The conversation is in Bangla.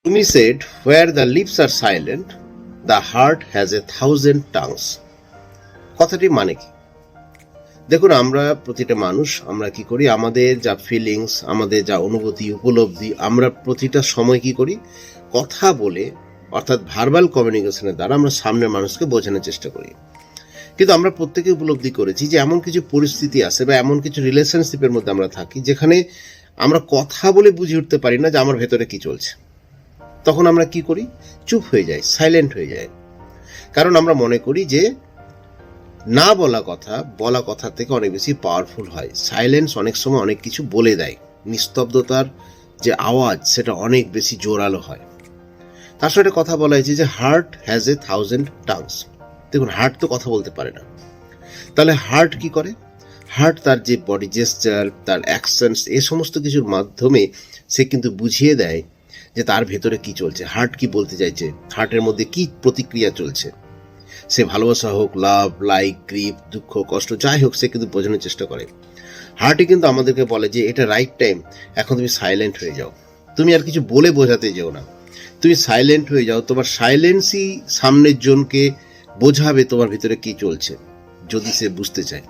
Rumi said, "Where the lips are silent, the heart has 1,000 tongues." কথাটি মানে কি? দেখুন, আমরা প্রতিটা মানুষ আমরা কি করি, আমাদের যা ফিলিংস, আমাদের যা অনুভূতি, উপলব্ধি, আমরা প্রতিটা সময় কি করি, কথা বলে অর্থাৎ ভার্বাল কমিউনিকেশনের দ্বারা আমরা সামনের মানুষকে বোঝানোর চেষ্টা করি। কিন্তু আমরা প্রত্যেকে উপলব্ধি করেছি যে এমন কিছু পরিস্থিতি আছে বা এমন কিছু রিলেশনশিপের মধ্যে আমরা থাকি যেখানে আমরা কথা বলে বুঝে উঠতে পারি না যে আমার ভেতরে কি চলছে। তখন আমরা কি করি? চুপ হয়ে যাই, সাইলেন্ট হয়ে যাই। কারণ আমরা মনে করি যে না বলা কথা থেকে অনেক বেশি পাওয়ারফুল হয়। সাইলেন্স অনেক সময় অনেক কিছু বলে দেয়। নিস্তব্ধতার যে আওয়াজ সেটা অনেক বেশি জোরালো হয়। তার সাথে কথা বলা হয়েছে যে হার্ট হ্যাজ 1,000 টাংস। দেখুন, হার্ট তো কথা বলতে পারে না। তাহলে হার্ট কি করে? হার্ট তার যে বডি জেস্টার, তার অ্যাকশনস, এ সমস্ত কিছুর মাধ্যমে সে কিন্তু বুঝিয়ে দেয় যে তার ভেতরে কি চলছে, হার্ট কি বলতে চাইছে, হার্টের মধ্যে কি প্রতিক্রিয়া চলছে। সে ভালোবাসা হোক, লাভ, লাইক, গ্রিফ, দুঃখ, কষ্ট, যাই হোক, সে কিন্তু বোঝানোর চেষ্টা করে। হার্টই কিন্তু আমাদেরকে বলে যে এটা রাইট টাইম, এখন তুমি সাইলেন্ট হয়ে যাও, তুমি আর কিছু বলে বোঝাতে যেও না, তুমি সাইলেন্ট হয়ে যাও। তোমার সাইলেন্সই সামনের জনকে বোঝাবে তোমার ভিতরে কি চলছে, যদি সে বুঝতে চায়।